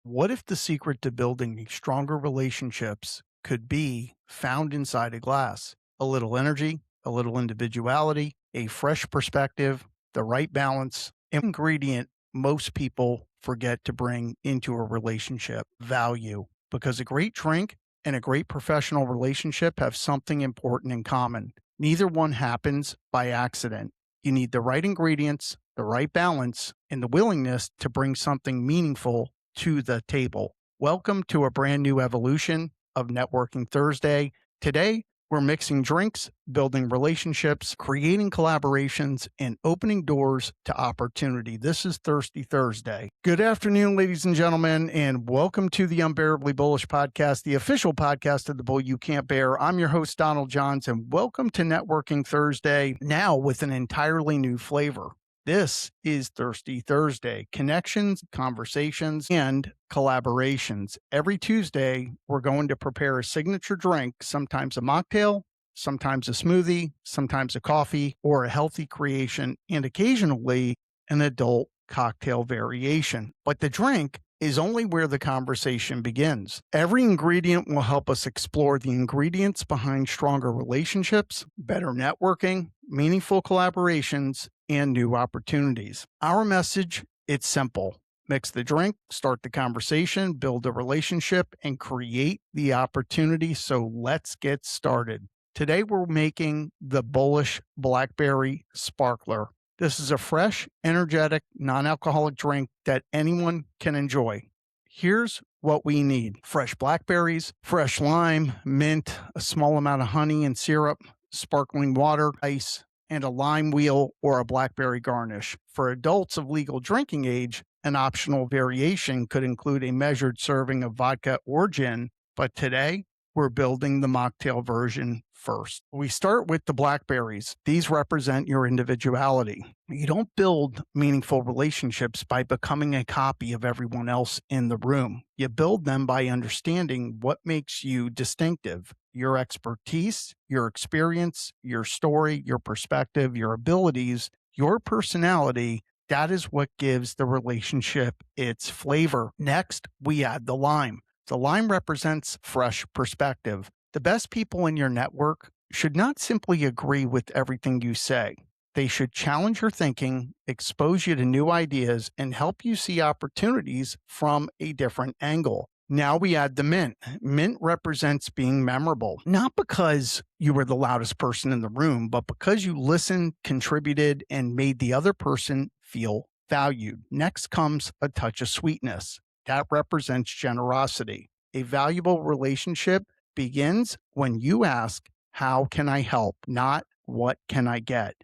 What if the secret to building stronger relationships could be found inside a glass? A little energy, a little individuality, a fresh perspective, the right balance, ingredient most people forget to bring into a relationship: value. Because a great drink and a great professional relationship have something important in common. Neither one happens by accident. You need the right ingredients, the right balance, and the willingness to bring something meaningful to the table. Welcome to a brand new evolution of Networking Thursday. Today, we're mixing drinks, building relationships, creating collaborations, and opening doors to opportunity. This is Thirsty Thursday. Good afternoon, ladies and gentlemen, and welcome to the Unbearably Bullish podcast, the official podcast of the Bull You Can't Bear. I'm your host, Donald Johns, and welcome to Networking Thursday, now with an entirely new flavor. This is Thirsty Thursday: connections, conversations, and collaborations. Every Tuesday, we're going to prepare a signature drink, sometimes a mocktail, sometimes a smoothie, sometimes a coffee, or a healthy creation, and occasionally an adult cocktail variation. But the drink is only where the conversation begins. Every ingredient will help us explore the ingredients behind stronger relationships, better networking, meaningful collaborations, and new opportunities. Our message, it's simple: mix the drink, start the conversation, build a relationship, and create the opportunity. So let's get started. Today, we're making the Bullish Blackberry Sparkler. This is a fresh, energetic, non-alcoholic drink that anyone can enjoy. Here's what we need: fresh blackberries, fresh lime, mint, a small amount of honey and syrup, sparkling water, ice, and a lime wheel or a blackberry garnish. For adults of legal drinking age, an optional variation could include a measured serving of vodka or gin, but today we're building the mocktail version first. We start with the blackberries. These represent your individuality. You don't build meaningful relationships by becoming a copy of everyone else in the room. You build them by understanding what makes you distinctive: your expertise, your experience, your story, your perspective, your abilities, your personality. That is what gives the relationship its flavor. Next, we add the lime. The lime represents fresh perspective. The best people in your network should not simply agree with everything you say. They should challenge your thinking, expose you to new ideas, and help you see opportunities from a different angle. Now we add the mint. Mint represents being memorable, not because you were the loudest person in the room, but because you listened, contributed, and made the other person feel valued. Next comes a touch of sweetness. That represents generosity. A valuable relationship begins when you ask, "How can I help?" not "What can I get?"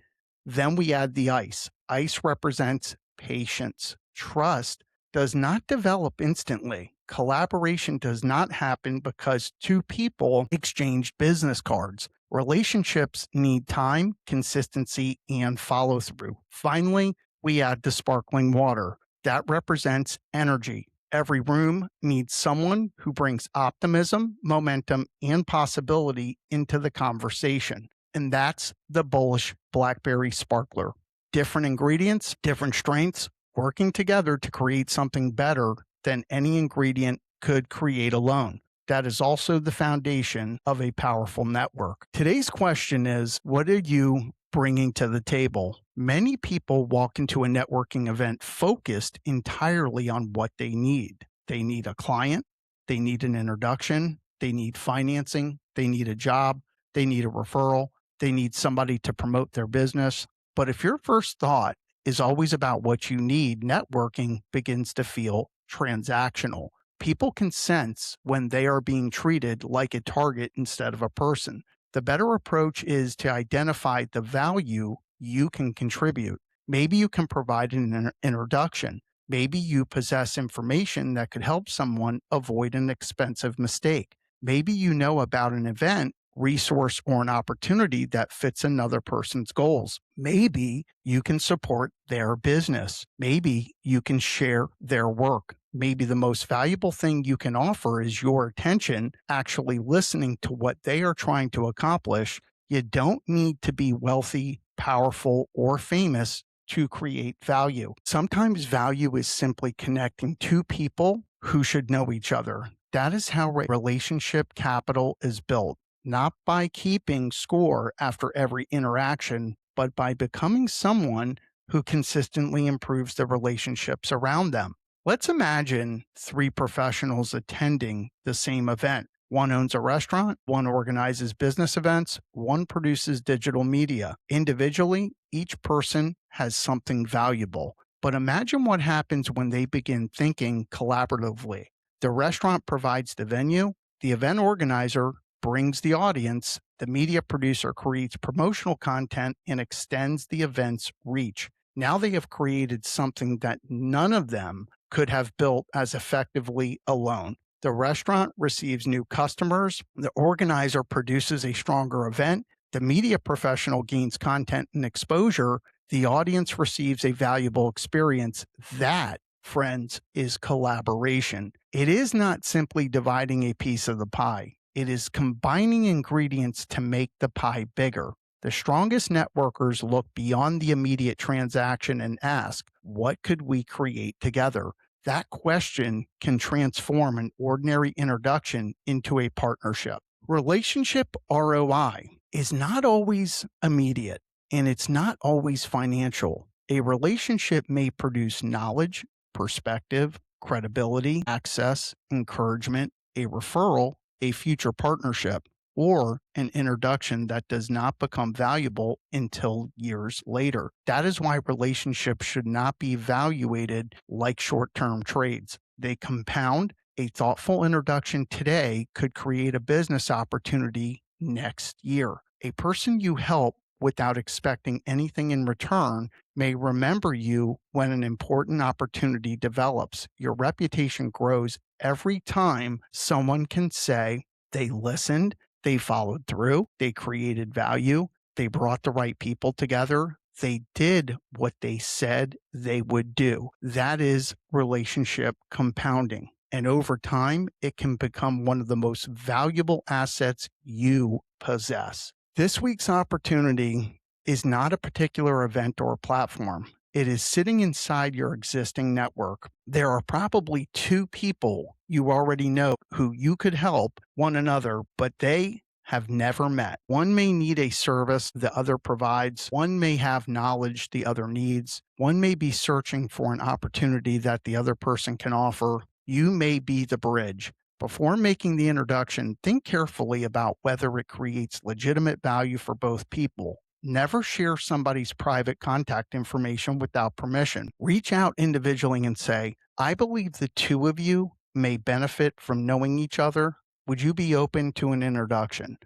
Then we add the ice. Ice represents patience. Trust does not develop instantly. Collaboration does not happen because two people exchange business cards. Relationships need time, consistency, and follow through. Finally, we add the sparkling water. That represents energy. Every room needs someone who brings optimism, momentum, and possibility into the conversation. And that's the Bullish Blackberry Sparkler. Different ingredients, different strengths, working together to create something better than any ingredient could create alone. That is also the foundation of a powerful network. Today's question is, what are you bringing to the table? Many people walk into a networking event focused entirely on what they need. They need a client, they need an introduction, they need financing, they need a job, they need a referral, they need somebody to promote their business. But if your first thought is always about what you need, networking begins to feel transactional. People can sense when they are being treated like a target instead of a person. The better approach is to identify the value you can contribute. Maybe you can provide an introduction. Maybe you possess information that could help someone avoid an expensive mistake. Maybe you know about an event, resource, or an opportunity that fits another person's goals. Maybe you can support their business. Maybe you can share their work. Maybe the most valuable thing you can offer is your attention, actually listening to what they are trying to accomplish. You don't need to be wealthy, powerful, or famous to create value. Sometimes value is simply connecting two people who should know each other. That is how relationship capital is built, not by keeping score after every interaction, but by becoming someone who consistently improves the relationships around them. Let's imagine three professionals attending the same event. One owns a restaurant, one organizes business events, one produces digital media. Individually, each person has something valuable. But imagine what happens when they begin thinking collaboratively. The restaurant provides the venue, the event organizer brings the audience, the media producer creates promotional content and extends the event's reach. Now they have created something that none of them could have built as effectively alone. The restaurant receives new customers, the organizer produces a stronger event, the media professional gains content and exposure, the audience receives a valuable experience. That, friends, is collaboration. It is not simply dividing a piece of the pie. It is combining ingredients to make the pie bigger. The strongest networkers look beyond the immediate transaction and ask, what could we create together? That question can transform an ordinary introduction into a partnership. Relationship ROI is not always immediate, and it's not always financial. A relationship may produce knowledge, perspective, credibility, access, encouragement, a referral, a future partnership, or an introduction that does not become valuable until years later. That is why relationships should not be evaluated like short-term trades. They compound. A thoughtful introduction today could create a business opportunity next year. A person you help without expecting anything in return may remember you when an important opportunity develops. Your reputation grows every time someone can say they listened, they followed through, they created value, they brought the right people together, they did what they said they would do. That is relationship compounding. And over time, it can become one of the most valuable assets you possess. This week's opportunity is not a particular event or platform. It is sitting inside your existing network. There are probably two people you already know who you could help one another, but they have never met. One may need a service the other provides. One may have knowledge the other needs. One may be searching for an opportunity that the other person can offer. You may be the bridge. Before making the introduction, think carefully about whether it creates legitimate value for both people. Never share somebody's private contact information without permission. Reach out individually and say, I believe the two of you may benefit from knowing each other. Would you be open to an introduction?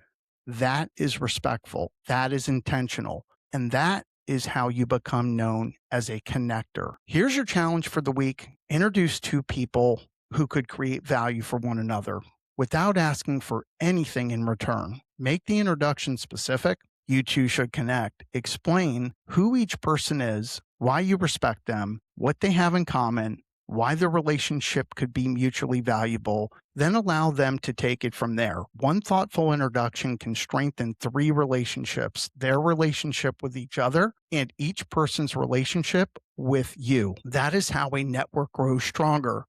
That is respectful. That is intentional. And that is how you become known as a connector. Here's your challenge for the week. Introduce two people who could create value for one another without asking for anything in return. Make the introduction specific. You two should connect. Explain who each person is, why you respect them, what they have in common, why the relationship could be mutually valuable, then allow them to take it from there. One thoughtful introduction can strengthen three relationships, their relationship with each other and each person's relationship with you. That is how a network grows stronger.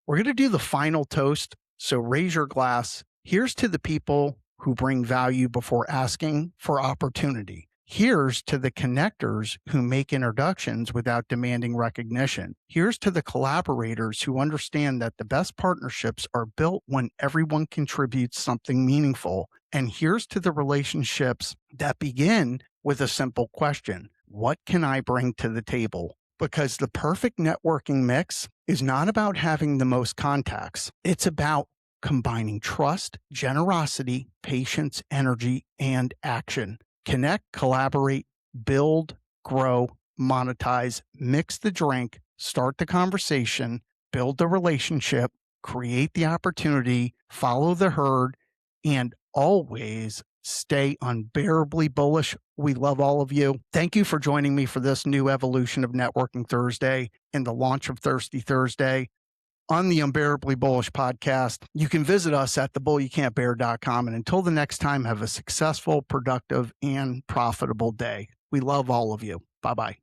We're going to do the final toast, so raise your glass. Here's to the people who bring value before asking for opportunity. Here's to the connectors who make introductions without demanding recognition. Here's to the collaborators who understand that the best partnerships are built when everyone contributes something meaningful. And here's to the relationships that begin with a simple question: what can I bring to the table? Because the perfect networking mix is not about having the most contacts. It's about combining trust, generosity, patience, energy, and action. Connect, collaborate, build, grow, monetize, mix the drink, start the conversation, build the relationship, create the opportunity, follow the herd, and always stay unbearably bullish. We love all of you. Thank you for joining me for this new evolution of Networking Thursday and the launch of Thirsty Thursday on the Unbearably Bullish podcast. You can visit us at thebullyoucan'tbear.com. And until the next time, have a successful, productive, and profitable day. We love all of you. Bye-bye.